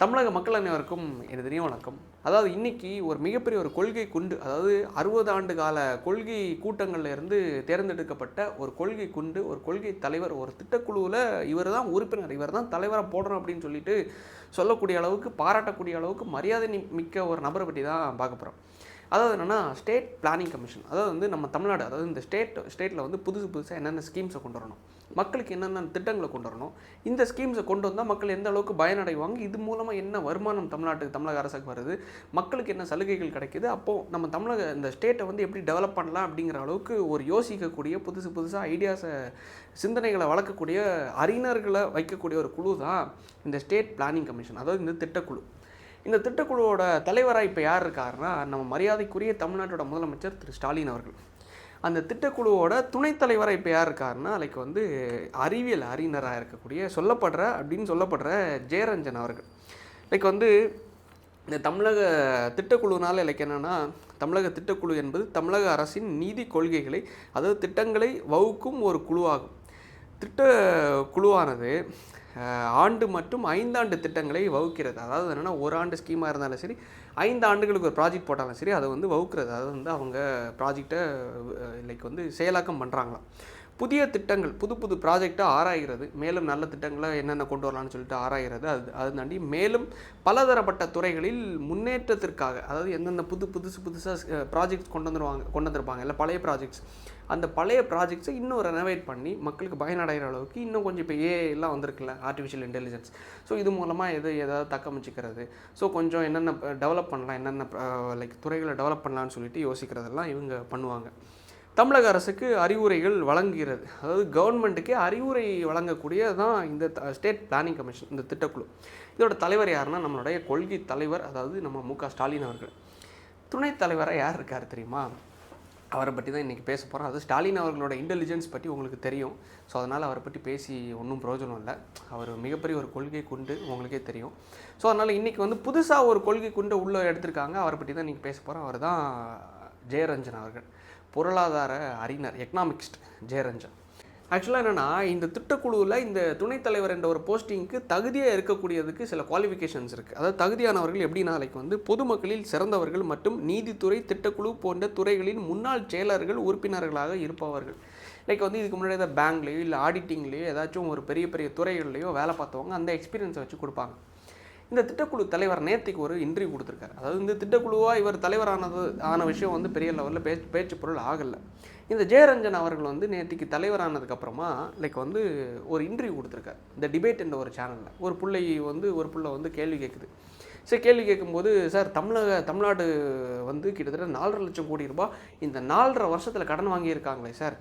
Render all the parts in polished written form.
தமிழக மக்கள் அனைவருக்கும் எனது இனிய வணக்கம். அதாவது இன்னைக்கு ஒரு மிகப்பெரிய ஒரு கொள்கை குண்டு, அதாவது 60 ஆண்டு கால கொள்கை கூட்டங்கள்ல இருந்து தேர்ந்தெடுக்கப்பட்ட ஒரு கொள்கை குண்டு, ஒரு கொள்கை தலைவர், ஒரு திட்டக்குழுவில் இவர் தான் உறுப்பினர், இவர் தான் தலைவராக போடணும் அப்படின்னு சொல்லிட்டு சொல்லக்கூடிய அளவுக்கு, பாராட்டக்கூடிய அளவுக்கு மரியாதை மிக்க ஒரு நபரை பற்றி தான் பார்க்க போகிறோம். அதாவது என்னென்னா, ஸ்டேட் பிளானிங் கமிஷன். அதாவது வந்து நம்ம தமிழ்நாடு, அதாவது இந்த ஸ்டேட்டில் வந்து புதுசாக என்னென்ன ஸ்கீம்ஸை கொண்டு வரணும், மக்களுக்கு என்னென்ன திட்டங்களை கொண்டு வரணும், இந்த ஸ்கீம்ஸை கொண்டு வந்தால் மக்கள் எந்த அளவுக்கு பயனடைவாங்க, இது மூலமாக என்ன வருமானம் தமிழக அரசுக்கு வருது, மக்களுக்கு என்ன சலுகைகள் கிடைக்குது, அப்போது நம்ம இந்த ஸ்டேட்டை வந்து எப்படி டெவலப் பண்ணலாம் அப்படிங்கிற அளவுக்கு ஒரு யோசிக்கக்கூடிய புதுசாக ஐடியாஸை, சிந்தனைகளை வளர்க்கக்கூடிய அறிஞர்களை வைக்கக்கூடிய ஒரு குழு தான் இந்த ஸ்டேட் பிளானிங் கமிஷன், அதாவது இந்த திட்டக்குழு. இந்த திட்டக்குழுவோட தலைவராக இப்போ யார் இருக்காருன்னா, நம்ம மரியாதைக்குரிய தமிழ்நாட்டோட முதலமைச்சர் திரு ஸ்டாலின் அவர்கள். அந்த திட்டக்குழுவோட துணைத் தலைவராக இப்போ யார் இருக்காருன்னா, லைக் வந்து அறிவியல் அறிஞராக இருக்கக்கூடிய சொல்லப்படுற ஜெயரஞ்சன் அவர்கள். லைக் வந்து இந்த தமிழக திட்டக்குழுனால லைக் என்னென்னா, தமிழக திட்டக்குழு என்பது தமிழக அரசின் நீதி கொள்கைகளை, அதாவது திட்டங்களை வகுக்கும் ஒரு குழுவாகும். திட்டக்குழுவானது ஆண்டு மற்றும் 5 ஆண்டு திட்டங்களை வகுக்கிறது. அதாவது என்னென்னா, ஒரு ஆண்டு ஸ்கீமாக இருந்தாலும் சரி, 5 ஆண்டுகளுக்கு ஒரு ப்ராஜெக்ட் போட்டாலும் சரி, அதை வந்து வகுக்கிறது. அதாவது வந்து அவங்க ப்ராஜெக்டை லைக் வந்து செயலாக்கம் பண்ணுறாங்களாம். புதிய திட்டங்கள், புது ப்ராஜெக்டை ஆராய்கிறது, மேலும் நல்ல திட்டங்களை என்னென்ன கொண்டு வரலான்னு சொல்லிட்டு ஆராய்கிறது. அது தாண்டி மேலும் பலதரப்பட்ட துறைகளில் முன்னேற்றத்திற்காக, அதாவது எந்தெந்த புதுசாக ப்ராஜெக்ட்ஸ் கொண்டு வந்திருப்பாங்க, இல்லை பழைய ப்ராஜெக்ட்ஸ், அந்த பழைய ப்ராஜெக்ட்ஸை இன்னும் ரெனோவேட் பண்ணி மக்களுக்கு பயனடைகிற அளவுக்கு இன்னும் கொஞ்சம் இப்போ எல்லாம் வந்திருக்குல்ல, ஆர்டிஃபிஷியல் இன்டெலிஜென்ஸ். ஸோ இது மூலமாக ஏதாவது தக்கமிச்சிக்கிறது, ஸோ கொஞ்சம் என்னென்ன டெவலப் பண்ணலாம், என்னென்ன லைக் துறைகளை டெவலப் பண்ணலான்னு சொல்லிட்டு யோசிக்கிறதெல்லாம் இவங்க பண்ணுவாங்க. தமிழக அரசுக்கு அறிவுரைகள் வழங்குகிறது, அதாவது கவர்மெண்ட்டுக்கே அறிவுரை வழங்கக்கூடிய தான் இந்த ஸ்டேட் பிளானிங் கமிஷன், இந்த திட்டக்குழு. இதோட தலைவர் யாருன்னா, நம்மளுடைய கொள்கை தலைவர், அதாவது நம்ம மு க ஸ்டாலின் அவர்கள். துணைத் தலைவராக யார் இருக்கார் தெரியுமா? அவரை பற்றி தான் இன்றைக்கி பேச போகிறோம். அது ஸ்டாலின் அவர்களோட இன்டெலிஜென்ஸ் பற்றி உங்களுக்கு தெரியும். ஸோ அதனால் அவரை பற்றி பேசி ஒன்றும் பிரயோஜனம் இல்லை. அவர் மிகப்பெரிய ஒரு கொள்கை குண்டு, உங்களுக்கே தெரியும். ஸோ அதனால் இன்றைக்கி வந்து புதுசாக ஒரு கொள்கை குண்டை உள்ளே எடுத்திருக்காங்க. அவரை பற்றி தான் இன்றைக்கி பேச போகிறோம். அவர் தான் ஜெயரஞ்சன் அவர்கள், பொருளாதார அறிஞர், எக்கனாமிக்ஸ்ட் ஜெயரஞ்சன். ஆக்சுவலாக என்னென்னா, இந்த திட்டக்குழுவில் இந்த துணைத் தலைவர் என்ற ஒரு போஸ்டிங்க்கு தகுதியாக இருக்கக்கூடியதுக்கு சில குவாலிஃபிகேஷன்ஸ் இருக்குது. அதாவது தகுதியானவர்கள் எப்படின்னா, லைக் வந்து பொதுமக்களில் சிறந்தவர்கள் மற்றும் நீதித்துறை, திட்டக்குழு போன்ற துறைகளின் முன்னாள் செயலர்கள் உறுப்பினர்களாக இருப்பவர்கள். லைக் வந்து இதுக்கு முன்னாடி ஏதாவது பேங்க்லேயோ இல்லை ஆடிட்டிங்லேயோ ஏதாச்சும் ஒரு பெரிய துறைகள்லையோ வேலை பார்த்தவங்க அந்த எக்ஸ்பீரியன்ஸை வச்சு கொடுப்பாங்க. இந்த திட்டக்குழு தலைவர் நேற்றுக்கு ஒரு இன்டர்வியூ கொடுத்துருக்காரு. அதாவது இந்த திட்டக்குழுவாக இவர் தலைவரான விஷயம் வந்து பெரிய லெவலில் பேச்சு பொருள் ஆகலை. இந்த ஜெயரஞ்சன் அவர்கள் வந்து நேற்றுக்கு தலைவரானதுக்கப்புறமா லைக் வந்து ஒரு இன்டர்வியூ கொடுத்துருக்காரு. இந்த டிபேட் என்ற ஒரு சேனலில் ஒரு புள்ளை வந்து கேள்வி கேட்குது. சரி, கேள்வி கேட்கும்போது, சார் தமிழ்நாடு வந்து கிட்டத்தட்ட 4.5 லட்சம் கோடி ரூபாய் இந்த 4.5 வருஷத்தில் கடன் வாங்கியிருக்காங்களே சார்,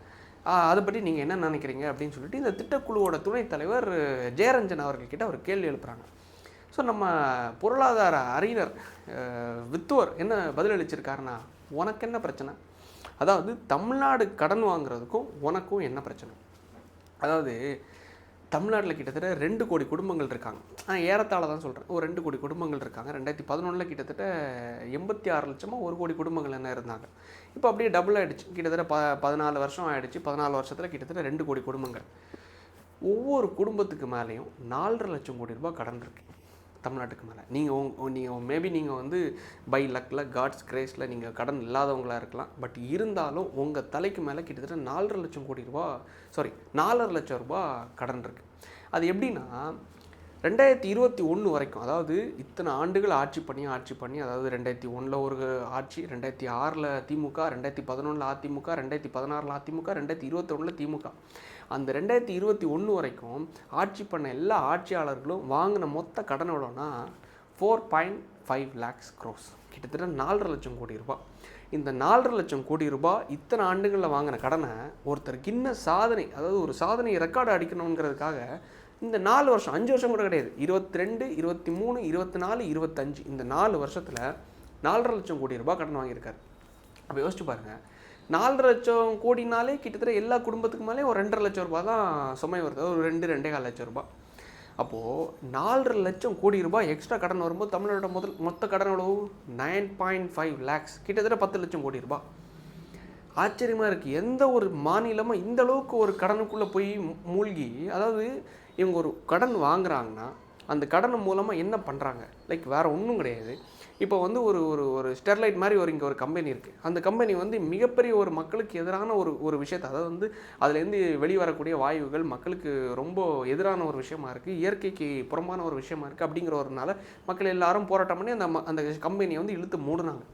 அதை பற்றி நீங்கள் என்ன நினைக்கிறீங்க அப்படின்னு சொல்லிட்டு இந்த திட்டக்குழுவோட துணைத் தலைவர் ஜெயரஞ்சன் அவர்கள்கிட்ட ஒரு கேள்வி எழுப்புகிறாங்க. ஸோ நம்ம பொருளாதார அறிஞர் வித்துவர் என்ன பதிலளிச்சிருக்காருன்னா, உனக்கு என்ன பிரச்சனை, அதாவது தமிழ்நாடு கடன் வாங்குறதுக்கும் உனக்கும் என்ன பிரச்சனை. அதாவது தமிழ்நாட்டில் கிட்டத்தட்ட 2 கோடி குடும்பங்கள் இருக்காங்க. ஏறத்தாழ தான் சொல்கிறேன், ஒரு 2 கோடி குடும்பங்கள் இருக்காங்க. 2011 கிட்டத்தட்ட 86 லட்சமாக 1 கோடி குடும்பங்கள் என்ன இருந்தாங்க. இப்போ அப்படியே டபுள் ஆகிடுச்சு, கிட்டத்தட்ட 14 வருஷம் ஆகிடுச்சு. 14 வருஷத்தில் கிட்டத்தட்ட 2 கோடி குடும்பங்கள். ஒவ்வொரு குடும்பத்துக்கு மேலேயும் 4.5 லட்சம் கோடி ரூபாய் கடன் இருக்குது தமிழ்நாட்டுக்கு மேலே. நீங்கள் மேபி நீங்கள் வந்து பை லக்கில், காட்ஸ் கிரேஸில் நீங்கள் கடன் இல்லாதவங்களாக இருக்கலாம். பட் இருந்தாலும் உங்கள் தலைக்கு மேலே கிட்டத்தட்ட 4.5 லட்சம் கோடி ரூபா, 4.5 லட்சம் ரூபா கடன் இருக்குது. அது எப்படின்னா, 2021 வரைக்கும், அதாவது இத்தனை ஆண்டுகள் ஆட்சி பண்ணி, அதாவது 2001 ஒரு ஆட்சி, 2006 திமுக, 2011 அதிமுக, 2016 அதிமுக, 2021 திமுக, அந்த 2021 வரைக்கும் ஆட்சி பண்ண எல்லா ஆட்சியாளர்களும் வாங்கின மொத்த கடன் எவ்வளோன்னா 4.5 lakhs crores, கிட்டத்தட்ட 4.5 லட்சம் கோடி ரூபாய். இந்த 4.5 லட்சம் கோடி ரூபாய் இத்தனை ஆண்டுகளில் வாங்கின கடனை ஒருத்தர் கின்னஸ் சாதனை, அதாவது ஒரு சாதனை ரெக்கார்டு அடிக்கணுங்கிறதுக்காக இந்த 4 வருஷம், 5 வருஷம் கூட கிடையாது, 22, 23, 24, 25 இந்த 4 வருஷத்தில் 4.5 லட்சம் கோடி ரூபாய் கடன் வாங்கியிருக்காரு. அப்போ யோசிச்சு பாருங்கள், 4.5 லட்சம் கோடினாலே கிட்டத்தட்ட எல்லா குடும்பத்துக்கு மேலே ஒரு 2.5 லட்சம் ரூபா தான் சுமை வருது, ஒரு 2-2.25 லட்சம் ரூபாய். அப்போது 4.5 லட்சம் கோடி ரூபாய் எக்ஸ்ட்ரா கடன் வரும்போது தமிழோட மொத்த கடன் எவ்வளவு? 9.5 lakhs, கிட்டத்தட்ட 10 லட்சம் கோடி ரூபாய். ஆச்சரியமாக இருக்குது, எந்த ஒரு மாநிலமும் இந்த அளவுக்கு ஒரு கடனுக்குள்ளே போய் மூழ்கி, அதாவது இவங்க ஒரு கடன் வாங்குறாங்கன்னா அந்த கடன் மூலமாக என்ன பண்ணுறாங்க? லைக் வேறு ஒன்றும் கிடையாது. இப்போ வந்து ஒரு ஒரு ஒரு ஸ்டெர்லைட் மாதிரி இங்கே ஒரு கம்பெனி இருக்குது. அந்த கம்பெனி வந்து மிகப்பெரிய ஒரு மக்களுக்கு எதிரான ஒரு ஒரு விஷயத்தை, அதாவது வந்து அதுலேருந்து வெளிவரக்கூடிய வாயுகள் மக்களுக்கு ரொம்ப எதிரான ஒரு விஷயமா இருக்குது, இயற்கைக்கு புறம்பான ஒரு விஷயமா இருக்குது. அப்படிங்கிறதுனால மக்கள் எல்லாரும் போராட்டம் பண்ணி அந்த கம்பெனியை வந்து இழுத்து மூடினாங்க.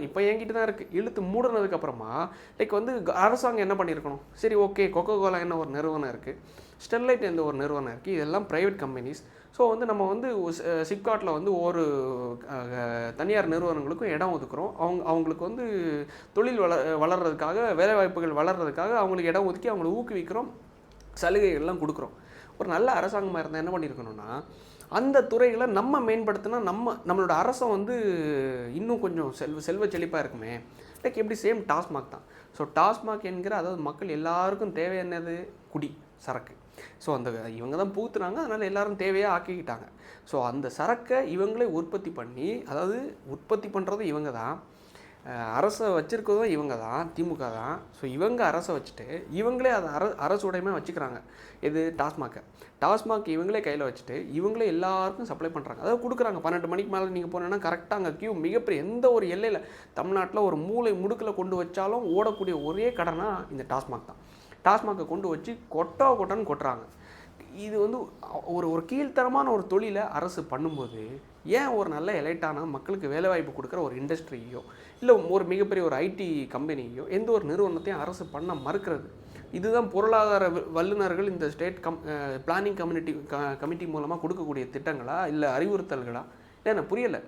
இப்போ என்கிட்ட தான் இருக்குது. இழுத்து மூடினதுக்கப்புறமா லைக் வந்து அரசாங்கம் என்ன பண்ணியிருக்கணும்? சரி, ஓகே, கொக்கோ கோலா என்ன ஒரு நிறுவனம் இருக்குது, ஸ்டெர்லைட் எந்த ஒரு நிறுவனம் இருக்குது, இதெல்லாம் ப்ரைவேட் கம்பெனிஸ். ஸோ வந்து நம்ம வந்து சிப்காட்டில் வந்து ஒரு தனியார் நிறுவனங்களுக்கும் இடம் ஒதுக்குறோம். அவங்களுக்கு வந்து தொழில் வளர்கிறதுக்காக, வேலைவாய்ப்புகள் வளர்கிறதுக்காக அவங்களுக்கு இடம் ஒதுக்கி அவங்கள ஊக்குவிக்கிறோம், சலுகைகள்லாம் கொடுக்குறோம். ஒரு நல்ல அரசாங்கமாக இருந்தால் என்ன பண்ணியிருக்கணும்னா, அந்த துறைகளை நம்ம மேம்படுத்தினா நம்மளோட அரசம் வந்து இன்னும் கொஞ்சம் செல்வ செழிப்பாக இருக்குமே. லைக் எப்படி சேம் டாஸ்மாக் தான். ஸோ டாஸ்மாக் என்கிற, அதாவது மக்கள் எல்லாருக்கும் தேவையானது குடி, சரக்கு. ஸோ இவங்க தான் பூத்துனாங்க, அதனால் எல்லோரும் தேவையாக ஆக்கிக்கிட்டாங்க. ஸோ அந்த சரக்கை இவங்களே உற்பத்தி பண்ணி, அதாவது உற்பத்தி பண்ணுறதும் இவங்க தான், அரசை வச்சுருக்கிறதும் இவங்க தான், திமுக தான். ஸோ இவங்க அரசை வச்சுட்டு இவங்களே அதை அரசு உடைமையாக வச்சுக்கிறாங்க. இது டாஸ்மாக் இவங்களே கையில் வச்சுட்டு இவங்களே எல்லாருக்கும் சப்ளை பண்ணுறாங்க. அதாவது கொடுக்குறாங்க. 12 மணிக்கு மேலே நீங்கள் போனீங்கன்னா கரெக்டாக அங்கே கியூ மிகப்பெரிய, எந்த ஒரு எல்லையில் தமிழ்நாட்டில் ஒரு மூளை முடுக்கில் கொண்டு வச்சாலும் ஓடக்கூடிய ஒரே கடைனா இந்த டாஸ்மாக் தான். டாஸ்மாகை கொண்டு வச்சு கொட்டன்னு கொட்டுறாங்க. இது வந்து ஒரு கீழ்த்தரமான ஒரு தொழிலை அரசு பண்ணும்போது, ஏன் ஒரு நல்ல எலைட்டான மக்களுக்கு வேலைவாய்ப்பு கொடுக்குற ஒரு இண்டஸ்ட்ரியையோ இல்லை ஒரு மிகப்பெரிய ஒரு ஐடி கம்பெனியோ எந்த ஒரு நிறுவனத்தையும் அரசு பண்ண மறுக்கிறது? இதுதான் பொருளாதார வல்லுநர்கள் இந்த ஸ்டேட் பிளானிங் கமிட்டி மூலமாக கொடுக்கக்கூடிய திட்டங்களா இல்லை அறிவுறுத்தல்களா? இல்லை எனக்கு புரியலை.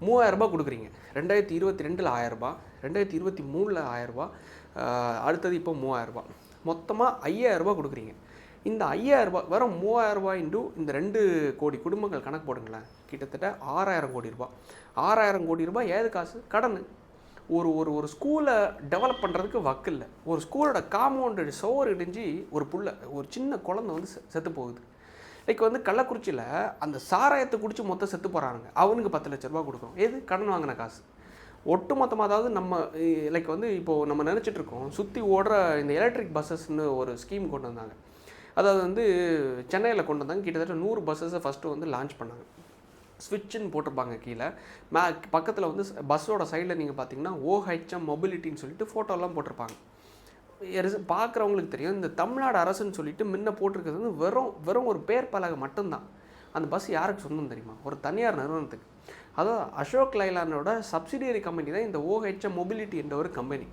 3000 ரூபாய் கொடுக்குறீங்க, 2022 1000 ரூபாய், 2023 1000 ரூபாய், அடுத்தது இப்போ 3000 ரூபாய், மொத்தமாக 5000 ரூபாய் கொடுக்குறீங்க. இந்த 5000 ரூபாய் வெறும் 3000 ரூபாய் இன்டு இந்த 2 கோடி குடும்பங்கள் கணக்கு போடுங்களேன், கிட்டத்தட்ட 6000 கோடி ரூபாய். 6000 கோடி ரூபாய் ஏது காசு? கடன். ஒரு ஒரு ஒரு ஸ்கூலை டெவலப் பண்ணுறதுக்கு வக்கு இல்லை. ஒரு ஸ்கூலோட காம்பவுண்டு சோறு இடிஞ்சு ஒரு சின்ன குழந்தை வந்து செத்து போகுது. லைக் வந்து கள்ளக்குறிச்சியில் அந்த சாராயத்தை குடித்து மொத்தம் செத்து போகிறாங்க. அவனுக்கு 10 லட்ச ரூபா கொடுக்குறோம். எது? கடன் வாங்கின காசு. ஒட்டு மொத்தமாக, அதாவது நம்ம லைக் வந்து இப்போது நம்ம நினச்சிட்ருக்கோம் சுற்றி ஓடுற இந்த எலக்ட்ரிக் பஸ்ஸஸ்ன்னு ஒரு ஸ்கீம் கொண்டு வந்தாங்க. அதாவது வந்து சென்னையில் கொண்டு வந்தாங்க. கிட்டத்தட்ட 100 பஸ்ஸஸை ஃபஸ்ட்டு வந்து லான்ச் பண்ணாங்க. ஸ்விட்சுன்னு போட்டிருப்பாங்க கீழே. பக்கத்தில் வந்து பஸ்ஸோட சைடில் நீங்கள் பார்த்தீங்கன்னா OHM மொபிலிட்டின்னு சொல்லிட்டு ஃபோட்டோலாம் போட்டிருப்பாங்க. பார்க்குறவங்களுக்கு தெரியும், இந்த தமிழ்நாடு அரசுன்னு சொல்லிட்டு முன்ன போட்டிருக்கிறது வந்து வெறும் ஒரு பேர் பலகை மட்டும்தான். அந்த பஸ் யாருக்கு சொந்தம் தெரியுமா? ஒரு தனியார் நிறுவனத்துக்கு. அதாவது அசோக் லைலானோட சப்சிடியரி கம்பெனி தான் இந்த OHM மொபிலிட்டி என்ற ஒரு கம்பெனி.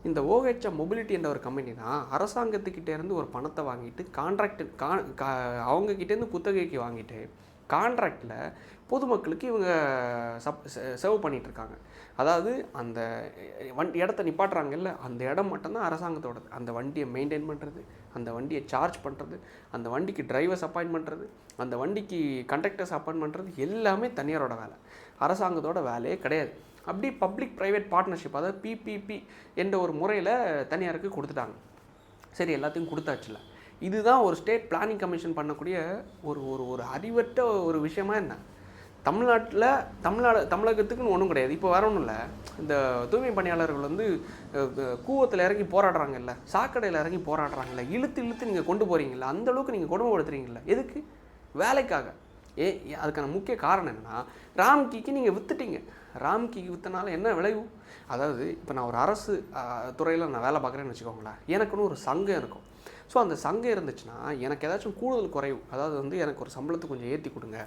இந்த OHM மொபிலிட்டி என்ற ஒரு கம்பெனி தான் அரசாங்கத்துக்கிட்டேருந்து ஒரு பணத்தை வாங்கிட்டு அவங்கக்கிட்டேருந்து குத்தகைக்கு வாங்கிட்டு கான்ட்ராக்டில் பொதுமக்களுக்கு இவங்க சர்வ் பண்ணிகிட்ருக்காங்க. அதாவது அந்த இடத்த நிப்பாட்டுறாங்கல்ல, அந்த இடம் மட்டும்தான் அரசாங்கத்தோடது. அந்த வண்டியை மெயின்டைன் பண்ணுறது, அந்த வண்டியை சார்ஜ் பண்ணுறது, அந்த வண்டிக்கு டிரைவர்ஸ் அப்பாயின்ட் பண்ணுறது, அந்த வண்டிக்கு கண்டக்டர்ஸ் அப்பாயின்ட் பண்ணுறது எல்லாமே தனியாரோட வேலை, அரசாங்கத்தோட வேலையே கிடையாது. அப்படி பப்ளிக் ப்ரைவேட் பார்ட்னர்ஷிப், அதாவது PPP என்ற ஒரு முறையில் தனியாருக்கு கொடுத்துட்டாங்க. சரி, எல்லாத்தையும் கொடுத்தாச்சுல. இதுதான் ஒரு ஸ்டேட் பிளானிங் கமிஷன் பண்ணக்கூடிய ஒரு அறிவற்ற ஒரு விஷயமா என்ன? தமிழகத்துக்குன்னு ஒன்றும் கிடையாது. இப்போ வேற ஒன்றும் இல்லை, இந்த தூய்மை பணியாளர்கள் வந்து கூவத்தில் இறங்கி போராடுறாங்கல்ல, சாக்கடையில் இறங்கி போராடுறாங்கல்ல, இழுத்து நீங்கள் கொண்டு போகிறீங்களா, அந்தளவுக்கு நீங்கள் கொடுமைப்படுத்துறீங்களா? எதுக்கு? வேலைக்காக. அதுக்கான முக்கிய காரணம் என்னென்னா, ராம்கிக்கு நீங்கள் விற்றுட்டீங்க. ராம்கிக்கு விற்றனால என்ன விளைவு? அதாவது இப்போ நான் ஒரு அரசு துறையில் நான் வேலை பார்க்குறேன்னு வச்சுக்கோங்களேன், எனக்குன்னு ஒரு சங்கம் இருக்கும். ஸோ அந்த சங்கம் இருந்துச்சுன்னா எனக்கு ஏதாச்சும் கூடுதல் குறைவு, அதாவது வந்து எனக்கு ஒரு சம்பளத்தை கொஞ்சம் ஏற்றி கொடுங்க,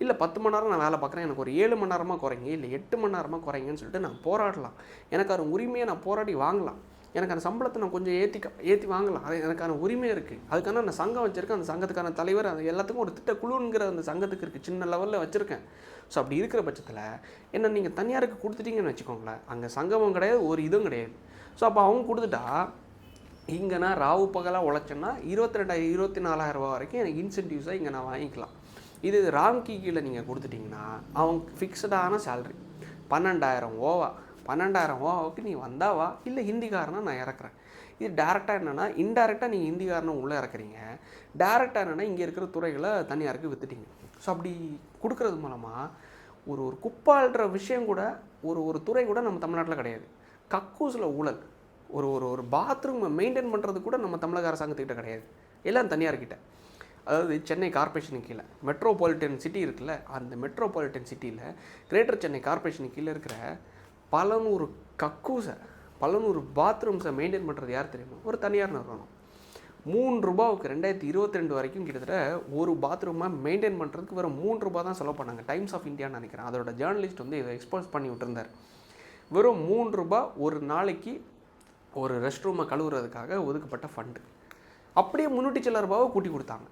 இல்லை 10 மணி நேரம் நான் வேலை பார்க்குறேன், எனக்கு ஒரு 7 மணி நேரமாக குறைங்க, இல்லை 8 மணி நேரமாக குறைங்கன்னு சொல்லிட்டு நான் போராடலாம். எனக்கான உரிமையை நான் போராடி வாங்கலாம். எனக்கான சம்பளத்தை நான் கொஞ்சம் ஏற்றி வாங்கலாம். அது எனக்கான உரிமை இருக்குது. அதுக்கான நான் சங்கம் வச்சுருக்கேன். அந்த சங்கத்துக்கான தலைவர், அது எல்லாத்துக்கும் ஒரு திட்ட குழுங்கிற அந்த சங்கத்துக்கு இருக்குது, சின்ன லெவலில் வச்சுருக்கேன். ஸோ அப்படி இருக்கிற பட்சத்தில் என்ன நீங்கள் தனியாருக்கு கொடுத்துட்டீங்கன்னு வச்சுக்கோங்களேன், அங்கே சங்கமும் கிடையாது, ஒரு இதுவும் கிடையாது. ஸோ அப்போ அவங்க கொடுத்துட்டா இங்கே நான் ராவு பகலாக உழைச்சேன்னா 22,000-24,000 ரூபா வரைக்கும் எனக்கு இன்சென்டிவ்ஸாக இங்கே நான் வாங்கிக்கலாம். இது ராம்கி கீழே நீங்கள் கொடுத்துட்டிங்கன்னா அவங்க ஃபிக்ஸடான சேலரி 12,000 ஓவா. 12,000 ஓவாவுக்கு நீ வந்தாவா, இல்லை ஹிந்திக்காரனா நான் இறக்குறேன். இது டேரெக்டாக என்னென்னா, இன்டெரக்டாக நீங்கள் ஹிந்திக்காரனை உள்ளே இறக்குறீங்க, டேரெக்டாக என்னென்னா இங்கே இருக்கிற துறைகளை தனியாருக்கு விற்றுட்டீங்க. ஸோ அப்படி கொடுக்குறது மூலமாக ஒரு குப்பாள்ற விஷயம் கூட ஒரு துறை கூட நம்ம தமிழ்நாட்டில் கிடையாது. கக்கூஸில் ஊழல், ஒரு பாத்ரூம் மெயின்டைன் பண்ணுறது கூட நம்ம தமிழக அரசாங்கத்துக்கிட்ட கிடையாது, எல்லாம் தனியார்கிட்ட. அதாவது சென்னை கார்ப்பரேஷனுக்கு கீழே மெட்ரோபாலிட்டன் சிட்டி இருக்குல்ல, அந்த மெட்ரோபாலிட்டன் சிட்டியில் கிரேட்டர் சென்னை கார்ப்பரேஷனுக்கு கீழே இருக்கிற பல நூறு கக்கூஸை, பல நூறு பாத்ரூம்ஸை மெயின்டைன் பண்ணுறது யார் தெரியுமா? ஒரு தனியார் நிறுவனம். ₹3 2022 வரைக்கும் கிட்டத்தட்ட ஒரு பாத்ரூமாக மெயின்டைன் பண்ணுறதுக்கு வெறும் ₹3 தான் செலவு பண்ணாங்க. டைம்ஸ் ஆஃப் இந்தியான்னு நினைக்கிறேன், அதோட ஜேர்னலிஸ்ட் வந்து இதை எக்ஸ்போஸ் பண்ணி விட்டுருந்தார். வெறும் ₹3 ஒரு நாளைக்கு ஒரு ரெஸ்ட் ரூமை கழுவுறதுக்காக ஒதுக்கப்பட்ட ஃபண்டு. அப்படியே 300 சில்லற ரூபாவை கூட்டி கொடுத்தாங்க.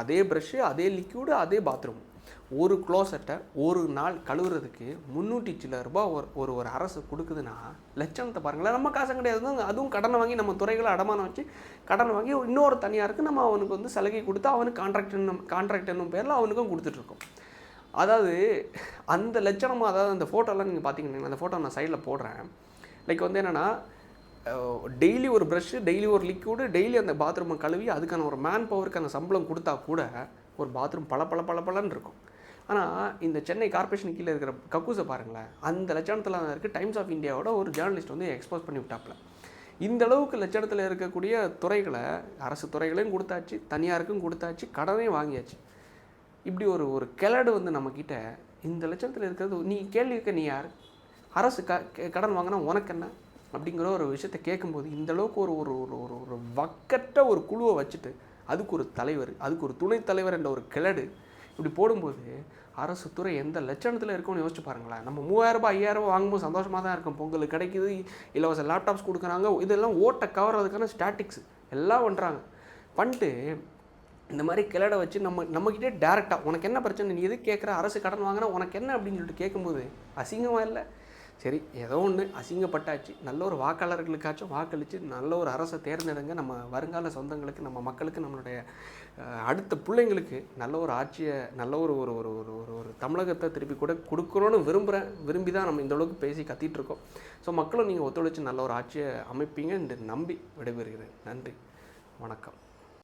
அதே ப்ரஷ்ஷு, அதே லிக்யூடு, அதே பாத்ரூம். ஒரு க்ளோசெட்டை ஒரு நாள் கழுவுறதுக்கு 300 சில்லற ரூபா ஒரு ஒரு அரசு கொடுக்குதுன்னா லட்சணத்தை பாருங்களேன். நம்ம காசு கிடையாது, அதுவும் கடனை வாங்கி நம்ம துறைகளை அடமானம் வச்சு கடனை வாங்கி இன்னொரு தனியாருக்கு நம்ம அவனுக்கு வந்து சலுகை கொடுத்து அவனுக்கு கான்ட்ராக்ட் என்னும் பேரில் அவனுக்கும் கொடுத்துட்ருக்கோம். அதாவது அந்த லட்சணமாக, அதாவது அந்த ஃபோட்டோலாம் நீங்கள் பார்த்தீங்கன்னா, அந்த ஃபோட்டோ நான் சைடில் போடுறேன். லைக் வந்து என்னென்னா, டெய்லி ஒரு ப்ரஷ்ஷு, டெய்லி ஒரு லிக்யூடு, டெய்லி அந்த பாத்ரூமை கழுவி அதுக்கான ஒரு மேன் பவருக்கு அந்த சம்பளம் கொடுத்தா கூட ஒரு பாத்ரூம் பளபளன்னு இருக்கும். ஆனால் இந்த சென்னை கார்ப்பரேஷன் கீழே இருக்கிற கக்கூஸை பாருங்களேன், அந்த லட்சணத்தில் தான் இருக்குது. டைம்ஸ் ஆஃப் இந்தியாவோட ஒரு ஜேர்னலிஸ்ட் வந்து எக்ஸ்போஸ் பண்ணி விட்டாப்புல. இந்த அளவுக்கு லட்சணத்தில் இருக்கக்கூடிய துறைகளை, அரசு துறைகளையும் கொடுத்தாச்சு, தனியாருக்கும் கொடுத்தாச்சு, கடனையும் வாங்கியாச்சு. இப்படி ஒரு கிளடு வந்து நம்மக்கிட்ட இந்த லட்சணத்தில் இருக்கிறது. நீ கேள்வி கேட்க நீ யார்? அரசு கடன் வாங்கினா உனக்கு என்ன அப்படிங்கிற ஒரு விஷயத்தை கேட்கும்போது, இந்தளவுக்கு ஒரு ஒரு ஒரு ஒரு வக்கற்ற ஒரு குழுவை வச்சுட்டு அதுக்கு ஒரு தலைவர், அதுக்கு ஒரு துணைத் தலைவர் என்ற ஒரு கிளடு இப்படி போடும்போது அரசு துறை எந்த லட்சணத்தில் இருக்கும்னு யோசிச்சு பாருங்களேன். நம்ம ₹3000 ₹5000 வாங்கும்போது சந்தோஷமாக தான் இருக்கும். பொங்கலுக்கு கிடைக்குது, இலவச லேப்டாப்ஸ் கொடுக்குறாங்க, இதெல்லாம் ஓட்டை கவர்றதுக்கான ஸ்டாட்டிக்ஸ் எல்லாம் பண்ணுறாங்க. பண்ணிட்டு இந்த மாதிரி கிளட வச்சு நம்மக்கிட்டே டேரெக்டாக உனக்கு என்ன பிரச்சனை, நீ எது கேட்குற, அரசு கடன் வாங்கினா உனக்கு என்ன அப்படின்னு சொல்லிட்டு கேட்கும்போது அசிங்கமாக இல்லை? சரி, ஏதோ ஒன்று அசிங்கப்பட்டாச்சு. நல்ல ஒரு வாக்காளர்களுக்காச்சும் வாக்களித்து நல்ல ஒரு அரசை தேர்ந்தெடுங்க. நம்ம வருங்கால சொந்தங்களுக்கு, நம்ம மக்களுக்கு, நம்மளுடைய அடுத்த பிள்ளைங்களுக்கு நல்ல ஒரு ஆட்சியை, நல்ல ஒரு ஒரு ஒரு ஒரு ஒரு தமிழகத்தை திருப்பி கூட கொடுக்குறோன்னு விரும்பி தான் நம்ம இந்த அளவுக்கு பேசி கத்திகிட்ருக்கோம். ஸோ மக்களும் நீங்கள் ஒத்துழைச்சி நல்ல ஒரு ஆட்சியை அமைப்பீங்க என்று நம்பி விடைபெறுகிறேன். நன்றி, வணக்கம்.